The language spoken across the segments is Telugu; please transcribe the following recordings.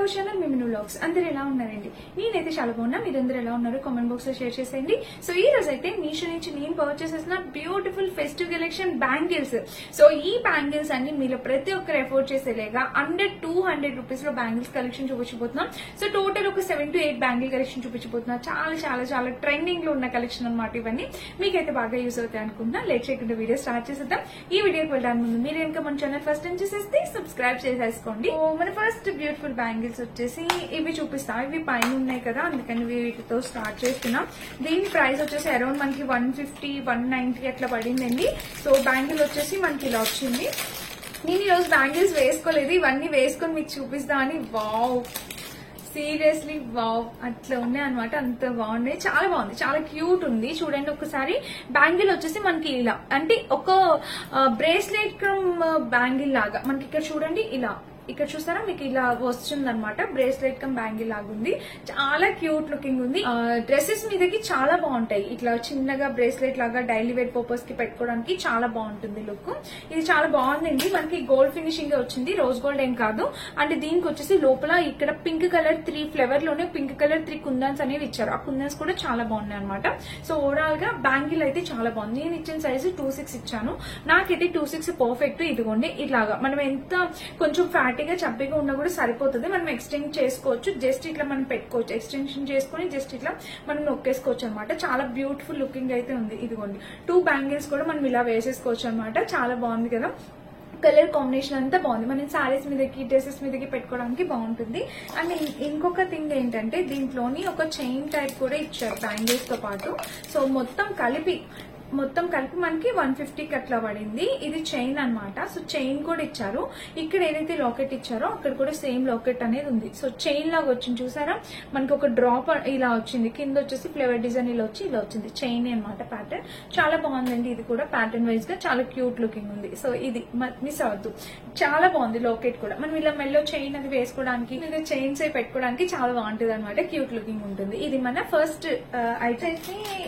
Our channel మిమిను vlogs. అందరూ ఎలా ఉన్నారండి? నేనైతే చాలా బాగున్నా. మీరందరూ ఎలా ఉన్నారు కామెంట్ బాక్స్ లో షేర్ చేసేయండి. సో ఈ రోజు అయితే మీషో నుంచి నేను పర్చేస్ చేసిన beautiful festive collection bangles. So ఈ బ్యాంగిల్స్ అన్ని మీరు ప్రతి ఒక్కరు ఎఫోర్డ్ చేసేలేగా అండర్ 200 రూపీస్ లో బ్యాంగిల్స్ కలెక్షన్ చూపించబోతున్నాం. సో టోటల్ ఒక 7 to 8 బ్యాంగిల్ కలెక్షన్ చూపించబోతున్నా. చాలా చాలా చాలా ట్రెండింగ్ లో ఉన్న కలెక్షన్ అనమాట ఇవన్నీ. మీకైతే బాగా యూస్ అవుతాయి అనుకుంటున్నా. లేట్ చేయకుండా వీడియో స్టార్ట్ చేసేద్దాం. ఈ వీడియోకి వెళ్ళడానికి ముందు మీరు ఇంకా మన ఛానల్ ఫస్ట్ టైం చూసేస్తే సబ్స్క్రైబ్ చేసేసుకోండి. మన ఫస్ట్ బ్యూటిఫుల్ బ్యాంగిల్స్ వచ్చేసి ఇవి చూపిస్తా. ఇవి పైన ఉన్నాయి కదా, అందుకని వీటితో స్టార్ట్ చేస్తున్నాం. దీని ప్రైస్ వచ్చేసి అరౌండ్ మనకి 150, 190 అట్లా పడిందండి. సో బ్యాంగిల్ వచ్చేసి మనకి ఇలా వచ్చింది. నేను ఈరోజు బ్యాంగిల్స్ వేసుకోలేదు, ఇవన్నీ వేసుకొని మీకు చూపిస్తా అని. వావ్, సీరియస్లీ వావ్, అట్లా ఉన్నాయి అనమాట. అంత బాగున్నాయి, చాలా బాగుంది, చాలా క్యూట్ ఉంది. చూడండి ఒకసారి. బ్యాంగిల్ వచ్చేసి మనకి ఇలా అంటే ఒక బ్రేస్లెట్ క్రమ్ బ్యాంగిల్ లాగా మనకి ఇక్కడ చూడండి. ఇలా ఇక్కడ చూసారా, మీకు ఇలా వస్తుంది అనమాట. బ్రేస్లెట్ కమ్ బ్యాంగిల్ లాగా ఉంది. చాలా క్యూట్ లుకింగ్ ఉంది. డ్రెస్సెస్ మీదకి చాలా బాగుంటాయి. ఇట్లా చిన్నగా బ్రేస్లెట్ లాగా డైలీ వేర్ పర్పస్ కి పెట్టుకోవడానికి చాలా బాగుంటుంది లుక్. ఇది చాలా బాగుందండి. మనకి గోల్డ్ ఫినిషింగ్ వచ్చింది, రోజ్ గోల్డ్ ఏం కాదు. అంటే దీనికి వచ్చేసి లోపల ఇక్కడ పింక్ కలర్ 3 ఫ్లేవర్ లోనే పింక్ కలర్ 3 కుందన్స్ అనేవి ఇచ్చారు. ఆ కుందన్స్ కూడా చాలా బాగున్నాయి అనమాట. సో ఓవరాల్ గా బ్యాంగిల్ అయితే చాలా బాగుంది. నేను ఇచ్చిన సైజు 2.6 ఇచ్చాను. నాకైతే 2.6 పర్ఫెక్ట్. ఇదిగోండి ఇలాగా మనం ఎంత కొంచెం ఫ్యాట్ గా చప్పిగా ఉన్నా కూడా సరిపోతుంది. మనం ఎక్స్టెండ్ చేసుకోవచ్చు. జస్ట్ ఇట్లా మనం పెట్టుకోవచ్చు. ఎక్స్టెన్షన్ చేసుకుని జస్ట్ ఇట్లా మనం నొక్కేసుకోవచ్చు అనమాట. చాలా బ్యూటిఫుల్ లుకింగ్ అయితే ఉంది. ఇదిగోండి 2 బ్యాంగిల్స్ కూడా మనం ఇలా వేసేసుకోవచ్చు అనమాట. చాలా బాగుంది కదా. కలర్ కాంబినేషన్ అంతా బాగుంది. మనం సారీస్ మీదకి డ్రెస్సెస్ మీదకి పెట్టుకోవడానికి బాగుంటుంది. అండ్ ఇంకొక థింగ్ ఏంటంటే దీంట్లోని ఒక చైన్ టైప్ కూడా ఇచ్చారు బ్యాంగిల్స్ తో పాటు. సో మొత్తం కలిపి మనకి 150కి అట్లా పడింది. ఇది చైన్ అనమాట. సో చైన్ కూడా ఇచ్చారు. ఇక్కడ ఏదైతే లాకెట్ ఇచ్చారో అక్కడ కూడా సేమ్ లాకెట్ అనేది ఉంది. సో చైన్ లాగా వచ్చింది చూసారా. మనకి ఒక డ్రాప్ ఇలా వచ్చింది. కింద వచ్చేసి ఫ్లేవర్ డిజైన్ ఇలా వచ్చింది. చైన్ అనమాట ప్యాటర్న్. చాలా బాగుందండి. ఇది కూడా ప్యాటర్న్ వైజ్ గా చాలా క్యూట్ లుకింగ్ ఉంది. సో ఇది మిస్ అవద్దు, చాలా బాగుంది. లాకెట్ కూడా మనం ఇలా మెల్లో చైన్ అది వేసుకోవడానికి, చైన్స్ అవి పెట్టుకోవడానికి చాలా బాగుంటుంది అనమాట. క్యూట్ లుకింగ్ ఉంటుంది. ఇది మన ఫస్ట్ అయితే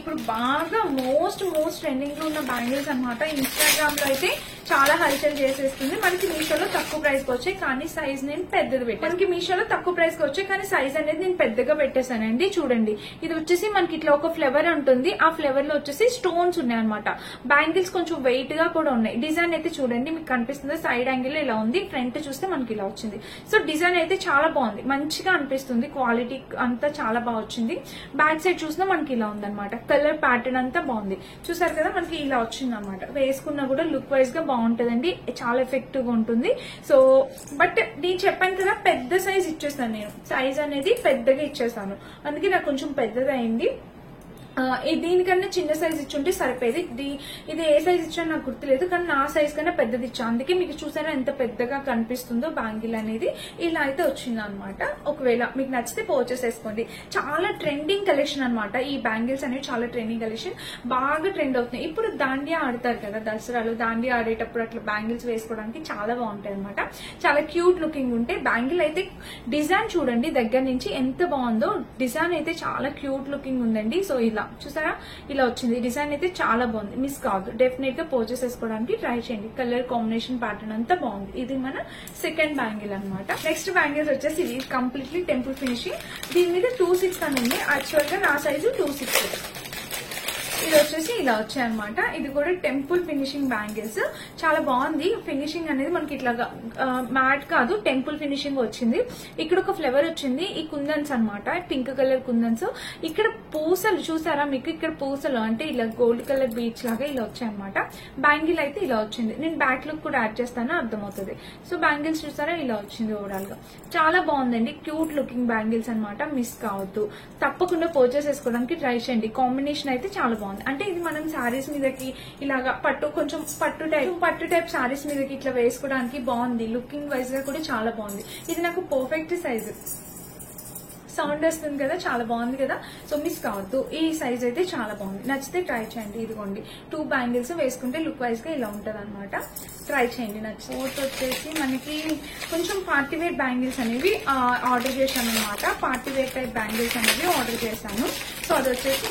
ఇప్పుడు బాగా మోస్ట్ ట్రెండింగ్ లో ఉన్న బ్యాంగిల్స్ అనమాట. ఇన్స్టాగ్రామ్ లో అయితే చాలా హల్చల్ చేసేస్తుంది. మనకి మీషోలో తక్కువ ప్రైస్ కి వచ్చాయి, కానీ సైజ్ నేను పెద్దది పెట్టాను. మనకి మీషోలో తక్కువ ప్రైస్ కి వచ్చాయి, కానీ సైజ్ అనేది నేను పెద్దగా పెట్టేశానండి. చూడండి, ఇది వచ్చేసి మనకి ఇట్లా ఒక ఫ్లేవర్ ఉంటుంది. ఆ ఫ్లేవర్ లో వచ్చేసి స్టోన్స్ ఉన్నాయి అనమాట. బ్యాంగిల్స్ కొంచెం వెయిట్ గా కూడా ఉన్నాయి. డిజైన్ అయితే చూడండి, మీకు కనిపిస్తుంది. సైడ్ యాంగిల్ ఇలా ఉంది, ఫ్రంట్ చూస్తే మనకి ఇలా వచ్చింది. సో డిజైన్ అయితే చాలా బాగుంది, మంచిగా అనిపిస్తుంది. క్వాలిటీ అంతా చాలా బాగా వచ్చింది. బ్యాక్ సైడ్ చూసినా మనకి ఇలా ఉందన్నమాట. కలర్ ప్యాటర్న్ అంతా బాగుంది. చూసారు కదా, మనకి ఇలా వచ్చింది అనమాట. వేసుకున్నా కూడా లుక్ వైజ్ గా బాగుంటుందండి. చాలా ఎఫెక్టివ్ గా ఉంటుంది. సో బట్ నేను చెప్పాను కదా, పెద్ద సైజ్ ఇచ్చేస్తాను. నేను సైజ్ అనేది పెద్దగా ఇచ్చేస్తాను, అందుకే నాకు కొంచెం పెద్దగా అయింది. దీనికన్నా చిన్న సైజ్ ఇచ్చుంటే సరిపోయేది. ఇది ఏ సైజ్ ఇచ్చానో నాకు గుర్తులేదు, కానీ నా సైజ్ కన్నా పెద్దది ఇచ్చాను. అందుకే మీకు చూసారా ఎంత పెద్దగా కనిపిస్తుందో బ్యాంగిల్ అనేది. ఇలా అయితే వచ్చింది అనమాట. ఒకవేళ మీకు నచ్చితే పర్చేస్ చేసుకోండి. చాలా ట్రెండింగ్ కలెక్షన్ అనమాట. ఈ బ్యాంగిల్స్ అనేవి చాలా ట్రెండింగ్ కలెక్షన్, బాగా ట్రెండ్ అవుతున్నాయి. ఇప్పుడు దాండియా ఆడతారు కదా, దసరాలు దాండియా ఆడేటప్పుడు అట్లా బ్యాంగిల్స్ వేసుకోవడానికి చాలా బాగుంటాయి అనమాట. చాలా క్యూట్ లుకింగ్ ఉంటాయి. బ్యాంగిల్ అయితే డిజైన్ చూడండి దగ్గర నుంచి ఎంత బాగుందో. డిజైన్ అయితే చాలా క్యూట్ లుకింగ్ ఉందండి. సో ఇలా చూసారా, ఇలా వచ్చింది. డిజైన్ అయితే చాలా బాగుంది, మిస్ కాదు. డెఫినెట్ గా పర్చేస్ చేసుకోవడానికి ట్రై చేయండి. కలర్ కాంబినేషన్ ప్యాటర్న్ అంతా బాగుంది. ఇది మన సెకండ్ బ్యాంగిల్ అనమాట. నెక్స్ట్ బ్యాంగిల్స్ వచ్చేసి ఇది కంప్లీట్లీ టెంపుల్ ఫినిషింగ్. దీని మీద 2.6 అని ఉంది. యాక్చువల్ గా నా సైజు 2.6. ఇది వచ్చేసి ఇలా వచ్చాయన్నమాట. ఇది కూడా టెంపుల్ ఫినిషింగ్ బ్యాంగిల్స్. చాలా బాగుంది. ఫినిషింగ్ అనేది మనకి ఇట్లాగా మ్యాట్ కాదు, టెంపుల్ ఫినిషింగ్ వచ్చింది. ఇక్కడ ఒక ఫ్లేవర్ వచ్చింది. ఈ కుందన్స్ అనమాట, పింక్ కలర్ కుందన్స్. ఇక్కడ పూసలు చూసారా, మీకు ఇక్కడ పూసలు అంటే ఇలా గోల్డ్ కలర్ బీచ్ లాగా ఇలా వచ్చాయన్నమాట. బ్యాంగిల్ అయితే ఇలా వచ్చింది. నేను బ్యాక్ లుక్ కూడా యాడ్ చేస్తాను, అర్థమవుతుంది. సో బ్యాంగిల్స్ చూసారా, ఇలా వచ్చింది. ఓవరాల్ గా చాలా బాగుందండి. క్యూట్ లుకింగ్ బ్యాంగిల్స్ అనమాట. మిస్ కావద్దు, తప్పకుండా పర్చేస్ చేసుకోవడానికి ట్రై చేయండి. కాంబినేషన్ అయితే చాలా బాగుంది. అంటే ఇది మనం శారీస్ మీదకి ఇలాగా కొంచెం పట్టు టైప్ శారీస్ మీదకి ఇట్లా వేసుకోవడానికి బాగుంది. లుకింగ్ వైజ్ గా కూడా చాలా బాగుంది. ఇది నాకు పర్ఫెక్ట్ సైజు. సౌండ్ వస్తుంది కదా, చాలా బాగుంది కదా. సో మిస్ కావద్దు. ఈ సైజ్ అయితే చాలా బాగుంది. నచ్చితే ట్రై చేయండి. ఇదిగోండి 2 బ్యాంగిల్స్ వేసుకుంటే లుక్ వైజ్ గా ఇలా ఉంటది అనమాట. ట్రై చేయండి. నచ్చి ఫోర్త్ వచ్చేసి మనకి కొంచెం పార్టీ వేర్ బ్యాంగిల్స్ అనేవి ఆర్డర్ చేశాను అనమాట. పార్టీ వేర్ టైప్ బ్యాంగిల్స్ అనేవి ఆర్డర్ చేశాను. సో అది వచ్చేసి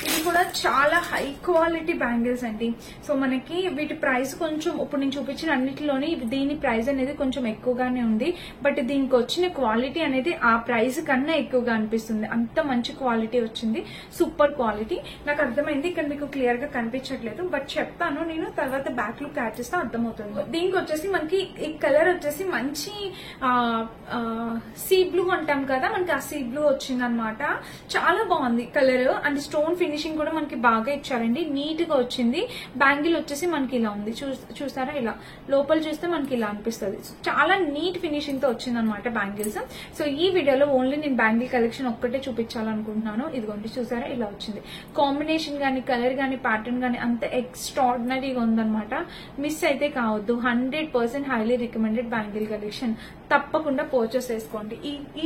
ఇది కూడా చాలా హై క్వాలిటీ బ్యాంగిల్స్ అండి. సో మనకి వీటి ప్రైస్ కొంచెం ఇప్పుడు నేను చూపించిన అన్నిటిలోని దీని ప్రైస్ అనేది కొంచెం ఎక్కువగానే ఉంది. బట్ దీనికి వచ్చిన క్వాలిటీ అనేది ఆ ప్రైస్ కన్నా ఎక్కువగా అనిపిస్తుంది. అంత మంచి క్వాలిటీ వచ్చింది, సూపర్ క్వాలిటీ. నాకు అర్థమైంది, ఇక్కడ మీకు క్లియర్ గా కనిపించట్లేదు బట్ చెప్తాను నేను, తర్వాత బ్యాక్ లుక్ యాడ్ చేస్తే అర్థమవుతుంది. దీనికి వచ్చేసి మనకి ఈ కలర్ వచ్చేసి మంచి సీ బ్లూ అంటాం కదా, మనకి ఆ సీ బ్లూ వచ్చింది అనమాట. చాలా బాగుంది కలర్. అండ్ స్టోన్ ఫినిషింగ్ కూడా మనకి బాగా ఇచ్చారండి, నీట్ గా వచ్చింది. బ్యాంగిల్ వచ్చేసి మనకి ఇలా ఉంది, చూసారా, ఇలా లోపల చూస్తే మనకి ఇలా అనిపిస్తుంది. చాలా నీట్ ఫినిషింగ్ తో వచ్చింది అనమాట బ్యాంగిల్స్. సో ఈ వీడియోలో ఓన్లీ నేను బ్యాంగిల్ కలెక్షన్ ఒక్కటే చూపించాలనుకుంటున్నాను. ఇదిగోండి చూసారా, ఇలా వచ్చింది. కాంబినేషన్ గానీ, కలర్ గానీ, ప్యాటర్న్ గానీ అంత ఎక్స్ట్రాడినరీగా ఉందన్నమాట. మిస్ అయితే కావద్దు. 100% హైలీ రికమెండెడ్ బ్యాంగిల్ కలెక్షన్. తప్పకుండా పర్చేస్ చేసుకోండి.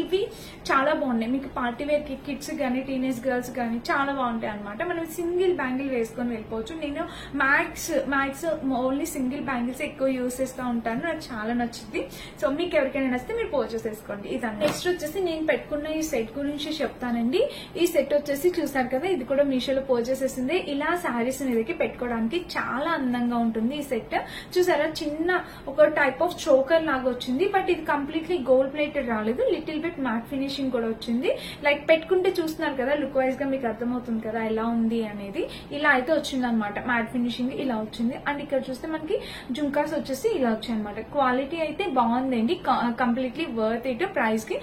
ఇవి చాలా బాగున్నాయి. మీకు పార్టీ వేర్ కి, కిడ్స్ గానీ, టీనేజ్ గర్ల్స్ గానీ చాలా బాగుంటాయి అనమాట. మనం సింగిల్ బ్యాంగిల్ వేసుకొని వెళ్ళిపోవచ్చు. నేను మ్యాక్స్ ఓన్లీ సింగిల్ బ్యాంగిల్స్ ఎక్కువ యూజ్ చేస్తూ ఉంటాను, నాకు చాలా నచ్చుద్ది. సో మీకు ఎవరికైనా నచ్చితే మీరు పర్చేస్ చేసుకోండి. ఇదండి. నెక్స్ట్ వచ్చేసి నేను పెట్టుకున్న ఈ సెట్ గురించి చెప్తానండి. ఈ సెట్ వచ్చేసి చూసారు కదా, ఇది కూడా మీషోలో పర్చేస్ చేసింది. ఇలా శారీస్ మీదకి పెట్టుకోవడానికి చాలా అందంగా ఉంటుంది ఈ సెట్. చూసారా, చిన్న ఒక టైప్ ఆఫ్ చోకర్ లాగా వచ్చింది. బట్ ఇది కంప్లీట్లీ గోల్డ్ ప్లేటెడ్ రాలేదు, లిటిల్ బిట్ మ్యాట్ ఫినిషింగ్ కూడా వచ్చింది. లైక్ పెట్టుకుంటే చూస్తున్నారు కదా, లుక్ వైజ్ గా మీకు అర్థమవుతుంది కదా ఎలా ఉంది అనేది. ఇలా అయితే వచ్చింది అనమాట, మ్యాట్ ఫినిషింగ్ ఇలా వచ్చింది. అండ్ ఇక్కడ చూస్తే మనకి జుంకాస్ వచ్చేసి ఇలా వచ్చాయి అనమాట. క్వాలిటీ అయితే బాగుందండి, కంప్లీట్లీ వర్త్ ఇట్. ప్రైస్ కి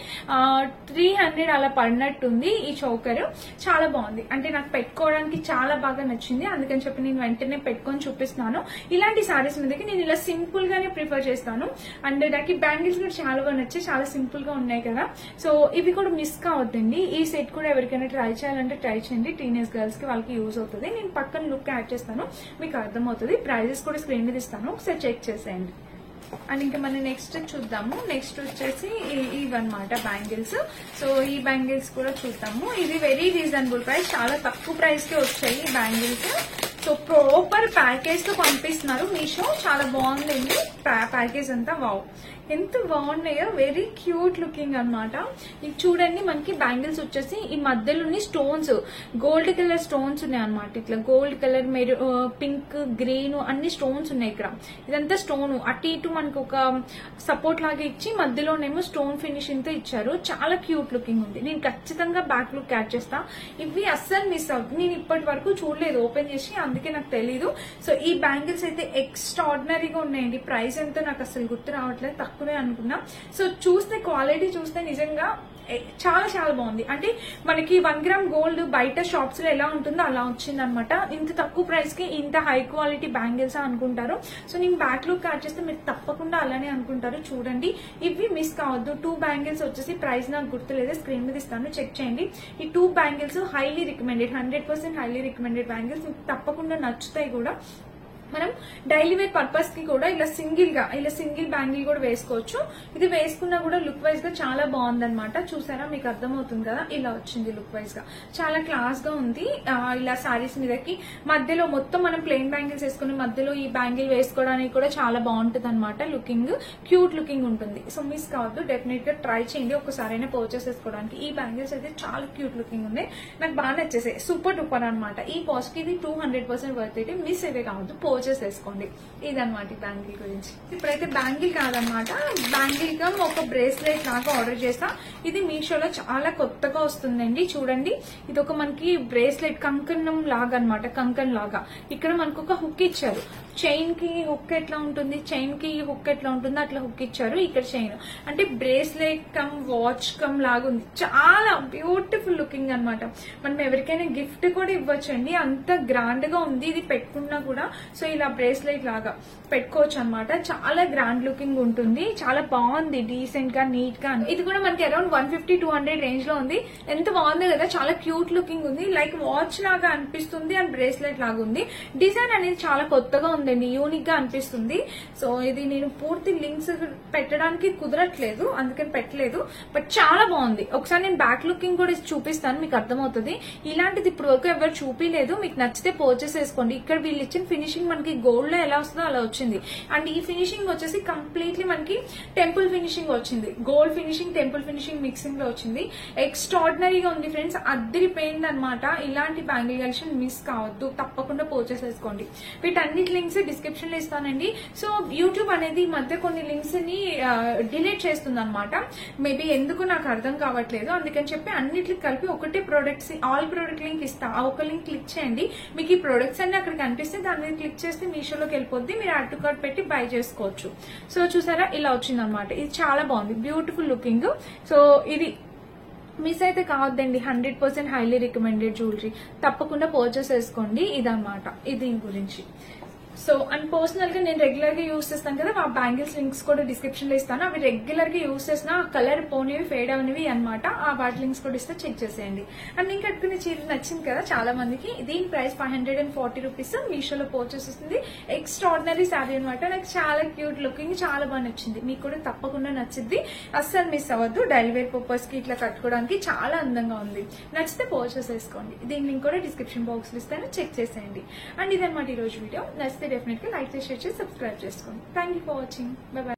300 అలా పడినట్టుంది ఈ చోకర్. చాలా బాగుంది, అంటే నాకు పెట్టుకోవడానికి చాలా బాగా నచ్చింది. అందుకని చెప్పి నేను వెంటనే పెట్టుకొని చూపిస్తున్నాను. ఇలాంటి సారీస్ మీదకి నేను ఇలా సింపుల్ గానే ప్రిఫర్ చేస్తాను. అండ్ నాకు బ్యాంగిల్స్ కూడా చాలా బాగా నచ్చాయి, చాలా సింపుల్ గా ఉన్నాయి కదా. సో ఇవి కూడా మిస్ కావద్దండి. ఈ సెట్ కూడా ఎవరికైనా ట్రై చేయాలంటే ట్రై చేయండి. టీనేజ్ గర్ల్స్ కి వాళ్ళకి యూజ్ అవుతుంది. నేను పక్కన లుక్ యాడ్ చేస్తాను, మీకు అర్థమవుతుంది. ప్రైజెస్ కూడా స్క్రీన్ మీద ఇస్తాను, ఒకసారి చెక్ చేసేయండి. అండ్ ఇంకా మనం నెక్స్ట్ చూద్దాము. నెక్స్ట్ వచ్చేసి ఇవన్నమాట బ్యాంగిల్స్. సో ఈ బ్యాంగిల్స్ కూడా చూద్దాము. ఇది వెరీ రీజనబుల్ ప్రైస్, చాలా తక్కువ ప్రైస్ కి వచ్చాయి ఈ బ్యాంగిల్స్. సో ప్రాపర్ ప్యాకేజ్ తో పంపిస్తున్నారు మీషో. చాలా బాగుందండి ప్యాకేజ్ అంతా. వావ్, ఎంత బాగున్నాయో, వెరీ క్యూట్ లుకింగ్ అనమాట. ఇది చూడండి, మనకి బ్యాంగిల్స్ వచ్చేసి ఈ మధ్యలోని స్టోన్స్, గోల్డ్ కలర్ స్టోన్స్ ఉన్నాయి అనమాట. ఇట్లా గోల్డ్ కలర్, పింక్, గ్రీన్ అన్ని స్టోన్స్ ఉన్నాయి ఇక్కడ. ఇదంతా స్టోన్ అటు ఇటు మనకు ఒక సపోర్ట్ లాగా ఇచ్చి మధ్యలోనేమో స్టోన్ ఫినిషింగ్ తో ఇచ్చారు. చాలా క్యూట్ లుకింగ్ ఉంది. నేను ఖచ్చితంగా బ్యాక్ లుక్ యాడ్ చేస్తా. ఇవి అస్సలు మిస్ అవుతుంది, నేను ఇప్పటి వరకు చూడలేదు ఓపెన్ చేసి, అందుకే నాకు తెలీదు. సో ఈ బ్యాంగిల్స్ అయితే ఎక్స్ట్రాడినరీగా ఉన్నాయండి. ప్రైస్ ఎంతో నాకు అసలు గుర్తు రావట్లేదు, తక్కువే అనుకున్నా. సో చూస్తే క్వాలిటీ చూస్తే నిజంగా చాలా చాలా బాగుంది. అంటే మనకి 1 గ్రామ్ గోల్డ్ బయట షాప్స్ లో ఎలా ఉంటుందో అలా వచ్చింది అనమాట. ఇంత తక్కువ ప్రైస్ కి ఇంత హై క్వాలిటీ బ్యాంగిల్స్ అనుకుంటారు. సో నేను బ్యాక్ లుక్ యాడ్ చేస్తే మీరు తప్పకుండా అలానే అనుకుంటారు. చూడండి, ఇవి మిస్ కావద్దు. 2 బ్యాంగిల్స్ వచ్చేసి ప్రైస్ నాకు గుర్తులేదు, స్క్రీన్ మీద ఇస్తాను, చెక్ చేయండి. ఈ 2 bangles highly recommended, 100% highly recommended bangles. మీకు తప్పకుండా నచ్చుతాయి కూడా. మనం డైలీ వేర్ పర్పస్ కి కూడా ఇలా సింగిల్ బ్యాంగిల్ కూడా వేసుకోవచ్చు. ఇది వేసుకున్నా కూడా లుక్ వైజ్ గా చాలా బాగుందన్నమాట. చూసారా, మీకు అర్థమవుతుంది కదా, ఇలా వచ్చింది లుక్ వైజ్ గా, చాలా క్లాస్ గా ఉంది. ఇలా సారీస్ మీదకి మధ్యలో మొత్తం మనం ప్లెయిన్ బ్యాంగిల్స్ వేసుకుని మధ్యలో ఈ బ్యాంగిల్ వేసుకోవడానికి కూడా చాలా బాగుంటుంది అనమాట. లుకింగ్ క్యూట్ లుకింగ్ ఉంటుంది. సో మిస్ కావద్దు, డెఫినెట్ గా ట్రై చేయండి ఒకసారైనా పర్చేస్ చేసుకోవడానికి. ఈ బ్యాంగిల్స్ అయితే చాలా క్యూట్ లుకింగ్ ఉన్నాయి, నాకు బాగా నచ్చేసాయి. సూపర్ డూపర్ అనమాట. ఈ కాస్ట్ కి ఇది 200% వర్త్ అయితే, మిస్ అయితే కావద్దు, చేసుకోండి. ఇదన్నమాట ఈ బ్యాంగిల్ గురించి. ఇప్పుడైతే బ్యాంగిల్ కాదనమాట, బ్యాంగిల్ గా ఒక బ్రేస్లెట్ లాగా ఆర్డర్ చేస్తా. ఇది మీషోలో చాలా కొత్తగా వస్తుందండి. చూడండి, ఇది ఒక మనకి బ్రేస్లెట్ కంకణం లాగా అనమాట, కంకణ్ లాగా. ఇక్కడ మనకు ఒక హుక్ ఇచ్చారు. చైన్ కి హుక్ ఎట్లా ఉంటుంది, చైన్ కి హుక్ ఎట్లా ఉంటుందో అట్లా హుక్ ఇచ్చారు. ఇక్కడ చైన్ అంటే బ్రేస్లెట్ కమ్ వాచ్ కమ్ లాగా ఉంది. చాలా బ్యూటిఫుల్ లుకింగ్ అనమాట. మనం ఎవరికైనా గిఫ్ట్ కూడా ఇవ్వచ్చండి, అంత గ్రాండ్ గా ఉంది. ఇది పెట్టుకున్నా కూడా సో ఇలా బ్రేస్లెట్ లాగా పెట్టుకోవచ్చు అనమాట. చాలా గ్రాండ్ లుకింగ్ ఉంటుంది, చాలా బాగుంది, డీసెంట్ గా, నీట్ గా. ఇది కూడా మనకి అరౌండ్ 150-200 రేంజ్ లో ఉంది. ఎంత బాగుంది కదా, చాలా క్యూట్ లుకింగ్ ఉంది. లైక్ వాచ్ లాగా అనిపిస్తుంది అండ్ బ్రేస్లెట్ లాగా ఉంది. డిజైన్ అనేది చాలా కొత్తగా ఉందండి, యూనిక్ గా అనిపిస్తుంది. సో ఇది నేను పూర్తి లింక్స్ పెట్టడానికి కుదరట్లేదు, అందుకని పెట్టలేదు. బట్ చాలా బాగుంది. ఒకసారి నేను బ్యాక్ లుకింగ్ కూడా చూపిస్తాను, మీకు అర్థమవుతుంది. ఇలాంటిది ఇప్పుడు వరకు ఎవరు చూపించలేదు. మీకు నచ్చితే పర్చేస్ చేసుకోండి. ఇక్కడ వీళ్ళు ఇచ్చిన ఫినిషింగ్ మనకి గోల్డ్ లో ఎలా వస్తుందో అలా వచ్చింది. అండ్ ఈ ఫినిషింగ్ వచ్చేసి కంప్లీట్లీ మనకి టెంపుల్ ఫినిషింగ్ వచ్చింది, gold finishing temple finishing mixing లో వచ్చింది. ఎక్స్ట్రాడినరీగా ఉంది ఫ్రెండ్స్, అద్దరిపోయింది అనమాట. ఇలాంటి బ్యాంగిల్ కలెక్షన్ మిస్ కావద్దు, తప్పకుండా పర్చేస్ చేసుకోండి. వీటన్నిటి లింక్స్ డిస్క్రిప్షన్ లో ఇస్తానండి. సో యూట్యూబ్ అనేది ఈ మధ్య కొన్ని లింక్స్ ని డిలీట్ చేస్తుంది అనమాట. మేబీ ఎందుకు నాకు అర్థం కావట్లేదు, అందుకని చెప్పి అన్నిటికి కలిపి ఒకటే ప్రొడక్ట్స్ ఆల్ ప్రొడక్ట్ లింక్ ఇస్తా. ఆ ఒక లింక్ క్లిక్ చేయండి, మీకు ఈ ప్రొడక్ట్స్ అన్ని అక్కడ కనిపిస్తే దాని మీద క్లిక్ చేస్తే మీషోలోకి వెళ్ళిపోద్ది, మీరు యాడ్ టు కార్ట్ పెట్టి బై చేసుకోవచ్చు. సో చూసారా ఇలా వచ్చింది అనమాట. ఇది చాలా బాగుంది, బ్యూటిఫుల్ లుకింగ్. సో ఇది మిస్ అయితే కావద్దండి, 100% హైలీ రికమెండెడ్ జ్యువెలరీ, తప్పకుండా పర్చేస్ చేసుకోండి. ఇదన్నమాట ఇది దీని గురించి. సో అండ్ పర్సనల్ గా నేను రెగ్యులర్ గా యూస్ చేస్తాను కదా, ఆ బ్యాంగిల్స్ లింక్స్ కూడా డిస్క్రిప్షన్ లో ఇస్తాను. అవి రెగ్యులర్ గా యూస్ చేసిన కలర్ పోనివి ఫేడ్ అవనివి అనమాట. ఆ వాటి లింక్స్ కూడా ఇస్తే చెక్ చేసేయండి. అండ్ నేను కట్టుకునే చీర నచ్చింది కదా చాలా మందికి. దీని ప్రైస్ 540 రూపీస్, మీషోలో పర్చేస్ వస్తుంది. ఎక్స్ట్రాడినరీ శారీ అనమాట, నాకు చాలా క్యూట్ లుకింగ్, చాలా బాగా నచ్చింది. మీకు కూడా తప్పకుండా నచ్చింది, అస్సలు మిస్ అవ్వద్దు. డైలీ వేర్ పర్పస్ కి ఇట్లా కట్టుకోవడానికి చాలా అందంగా ఉంది. నచ్చితే పర్చేస్ చేసుకోండి. దీని లింక్ కూడా డిస్క్రిప్షన్ బాక్స్ లో ఇస్తాను, చెక్ చేసేయండి. అండ్ ఇదన్నమాట ఈ రోజు వీడియో. నచ్చితే డెఫినెట్ గా లైక్ చేసి షేర్ చేసి సబ్స్క్రైబ్ చేసుకోండి. Thank you for watching. By by.